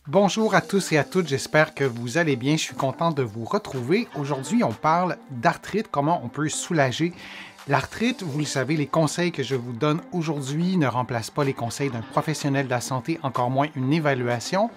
Bonjour à tous et à toutes, j'espère que vous allez bien. Je suis content de vous retrouver. Aujourd'hui, on parle d'arthrite, comment on peut soulager l'arthrite. Vous le savez, les conseils que je vous donne aujourd'hui ne remplacent pas les conseils d'un professionnel de la santé, encore moins une évaluation.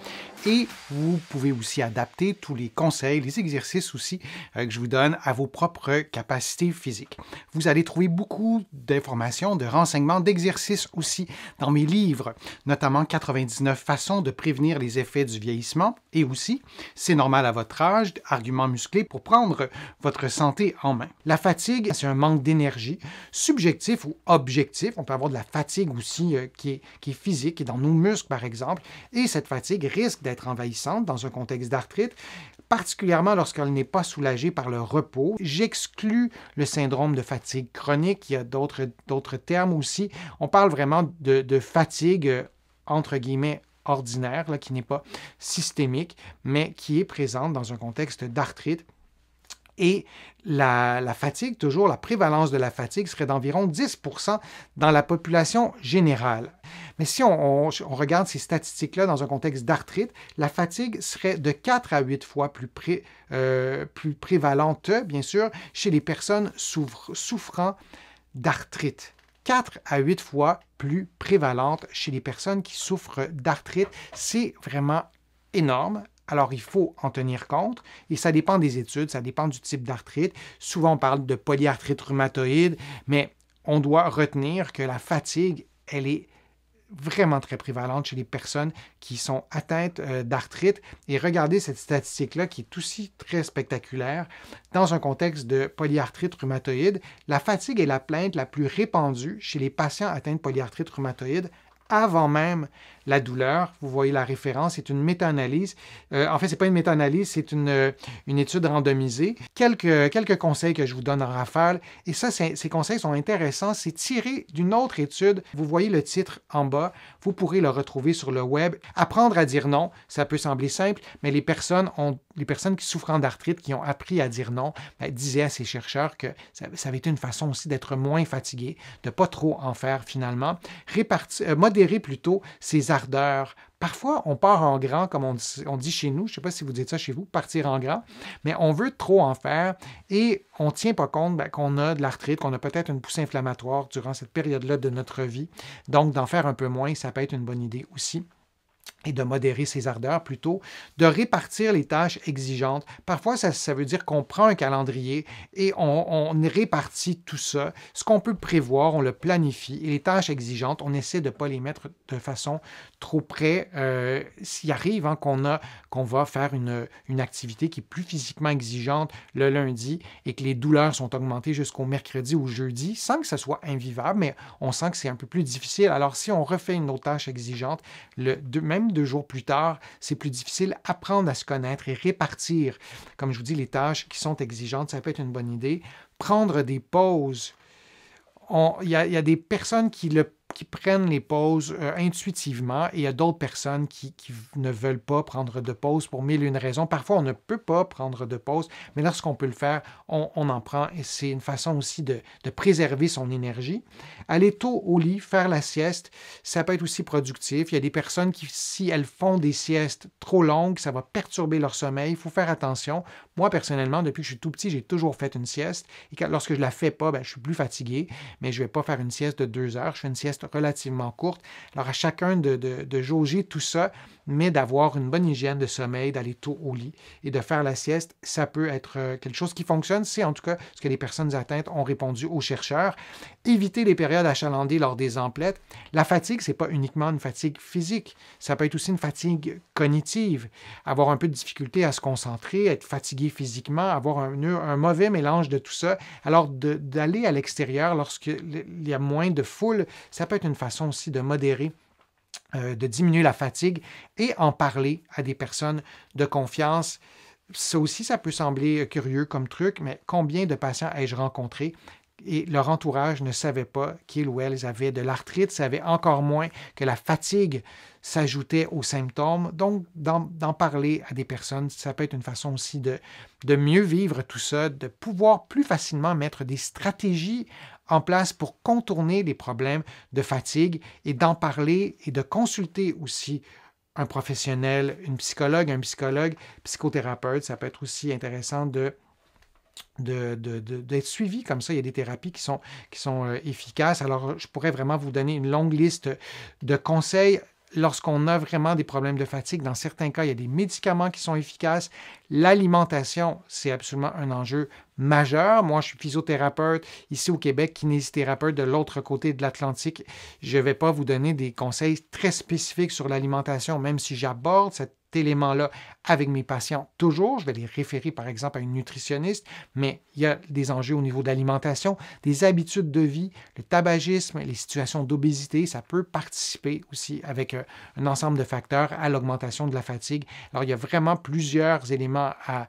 Et vous pouvez aussi adapter tous les conseils, les exercices aussi que je vous donne à vos propres capacités physiques. Vous allez trouver beaucoup d'informations, de renseignements, d'exercices aussi dans mes livres, notamment 99 façons de prévenir les effets du vieillissement et aussi c'est normal à votre âge, arguments musclés pour prendre votre santé en main. La fatigue, c'est un manque d'énergie, subjectif ou objectif. On peut avoir de la fatigue aussi qui est physique, qui est dans nos muscles par exemple, et cette fatigue risque d'être envahissante dans un contexte d'arthrite, particulièrement lorsqu'elle n'est pas soulagée par le repos. J'exclus le syndrome de fatigue chronique, il y a d'autres termes aussi. On parle vraiment de fatigue, entre guillemets, ordinaire, là, qui n'est pas systémique, mais qui est présente dans un contexte d'arthrite. Et la fatigue, toujours, la prévalence de la fatigue serait d'environ 10% dans la population générale. Mais si on regarde ces statistiques-là dans un contexte d'arthrite, la fatigue serait de 4 à 8 fois plus prévalente, bien sûr, chez les personnes souffrant d'arthrite. 4 à 8 fois plus prévalente chez les personnes qui souffrent d'arthrite. C'est vraiment énorme. Alors, il faut en tenir compte et ça dépend des études, ça dépend du type d'arthrite. Souvent, on parle de polyarthrite rhumatoïde, mais on doit retenir que la fatigue, elle est vraiment très prévalente chez les personnes qui sont atteintes d'arthrite. Et regardez cette statistique-là qui est aussi très spectaculaire. Dans un contexte de polyarthrite rhumatoïde, la fatigue est la plainte la plus répandue chez les patients atteints de polyarthrite rhumatoïde avant même la douleur. Vous voyez la référence, c'est une méta-analyse. En fait, ce n'est pas une méta-analyse, c'est une étude randomisée. Quelques conseils que je vous donne en rafale. Et ça, ces conseils sont intéressants. C'est tiré d'une autre étude. Vous voyez le titre en bas. Vous pourrez le retrouver sur le web. Apprendre à dire non, ça peut sembler simple, mais les personnes qui souffrent d'arthrite, qui ont appris à dire non, disaient à ces chercheurs que ça avait été une façon aussi d'être moins fatigué, de ne pas trop en faire finalement. Modérer plutôt ses ardeurs. Parfois, on part en grand, comme on dit chez nous. Je ne sais pas si vous dites ça chez vous, partir en grand, mais on veut trop en faire et on ne tient pas compte qu'on a de l'arthrite, qu'on a peut-être une poussée inflammatoire durant cette période-là de notre vie. Donc, d'en faire un peu moins, ça peut être une bonne idée aussi. Et de modérer ses ardeurs plutôt, de répartir les tâches exigeantes. Parfois, ça veut dire qu'on prend un calendrier et on répartit tout ça. Ce qu'on peut prévoir, on le planifie. Et les tâches exigeantes, on essaie de ne pas les mettre de façon trop près. S'il arrive qu'on va faire une activité qui est plus physiquement exigeante le lundi et que les douleurs sont augmentées jusqu'au mercredi ou jeudi, sans que ce soit invivable, mais on sent que c'est un peu plus difficile. Alors, si on refait une autre tâche exigeante, même 2 jours plus tard, c'est plus difficile. Apprendre à se connaître et répartir, comme je vous dis, les tâches qui sont exigeantes, ça peut être une bonne idée. Prendre des pauses. Il y a des personnes qui prennent les pauses intuitivement et il y a d'autres personnes qui ne veulent pas prendre de pause pour mille et une raisons. Parfois, on ne peut pas prendre de pause, mais lorsqu'on peut le faire, on en prend et c'est une façon aussi de préserver son énergie. Aller tôt au lit, faire la sieste, ça peut être aussi productif. Il y a des personnes qui, si elles font des siestes trop longues, ça va perturber leur sommeil. Il faut faire attention. Moi, personnellement, depuis que je suis tout petit, j'ai toujours fait une sieste et lorsque je ne la fais pas, je suis plus fatigué, mais je ne vais pas faire une sieste de 2 heures. Je fais une sieste relativement courte. Alors, à chacun de jauger tout ça, mais d'avoir une bonne hygiène de sommeil, d'aller tôt au lit et de faire la sieste, ça peut être quelque chose qui fonctionne. C'est en tout cas ce que les personnes atteintes ont répondu aux chercheurs. Éviter les périodes achalandées lors des emplettes. La fatigue, ce n'est pas uniquement une fatigue physique. Ça peut être aussi une fatigue cognitive. Avoir un peu de difficulté à se concentrer, être fatigué physiquement, avoir un mauvais mélange de tout ça. Alors, d'aller à l'extérieur lorsqu'il y a moins de foule, ça peut être une façon aussi de modérer, de diminuer la fatigue et en parler à des personnes de confiance. Ça aussi, ça peut sembler curieux comme truc, mais combien de patients ai-je rencontré et leur entourage ne savait pas qu'ils ou elles avaient de l'arthrite, savaient encore moins que la fatigue s'ajoutait aux symptômes. Donc, d'en parler à des personnes, ça peut être une façon aussi de mieux vivre tout ça, de pouvoir plus facilement mettre des stratégies en place pour contourner les problèmes de fatigue et d'en parler et de consulter aussi un professionnel, une psychologue, un psychologue, psychothérapeute. Ça peut être aussi intéressant d'être suivi comme ça. Il y a des thérapies qui sont efficaces. Alors, je pourrais vraiment vous donner une longue liste de conseils. Lorsqu'on a vraiment des problèmes de fatigue, dans certains cas, il y a des médicaments qui sont efficaces. L'alimentation, c'est absolument un enjeu majeur. Moi, je suis physiothérapeute ici au Québec, kinésithérapeute de l'autre côté de l'Atlantique. Je ne vais pas vous donner des conseils très spécifiques sur l'alimentation, même si j'aborde cet élément-là avec mes patients toujours. Je vais les référer, par exemple, à une nutritionniste, mais il y a des enjeux au niveau de l'alimentation, des habitudes de vie, le tabagisme, les situations d'obésité. Ça peut participer aussi avec un ensemble de facteurs à l'augmentation de la fatigue. Alors, il y a vraiment plusieurs éléments à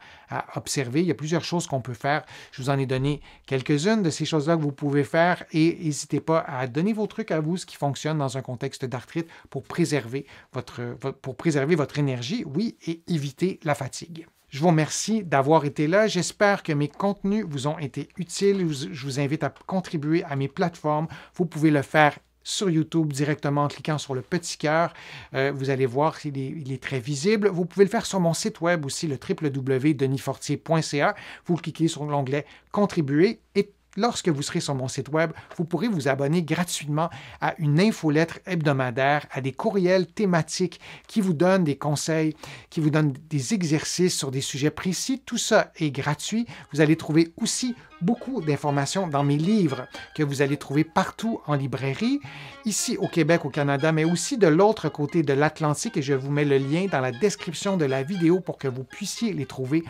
observer. Il y a plusieurs choses qu'on peut faire. Je vous en ai donné quelques-unes de ces choses-là que vous pouvez faire et n'hésitez pas à donner vos trucs à vous, ce qui fonctionne dans un contexte d'arthrite pour préserver votre énergie, oui, et éviter la fatigue. Je vous remercie d'avoir été là. J'espère que mes contenus vous ont été utiles. Je vous invite à contribuer à mes plateformes. Vous pouvez le faire sur YouTube directement en cliquant sur le petit cœur. Vous allez voir qu'il est très visible. Vous pouvez le faire sur mon site web aussi, le www.denisfortier.ca. Vous cliquez sur l'onglet « Contribuer » et lorsque vous serez sur mon site web, vous pourrez vous abonner gratuitement à une infolettre hebdomadaire, à des courriels thématiques qui vous donnent des conseils, qui vous donnent des exercices sur des sujets précis. Tout ça est gratuit. Vous allez trouver aussi beaucoup d'informations dans mes livres que vous allez trouver partout en librairie, ici au Québec, au Canada, mais aussi de l'autre côté de l'Atlantique. Et je vous mets le lien dans la description de la vidéo pour que vous puissiez les trouver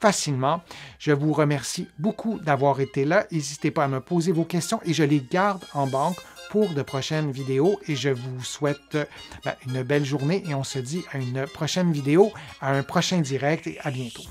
facilement. Je vous remercie beaucoup d'avoir été là. N'hésitez pas à me poser vos questions et je les garde en banque pour de prochaines vidéos. Et je vous souhaite une belle journée et on se dit à une prochaine vidéo, à un prochain direct et à bientôt.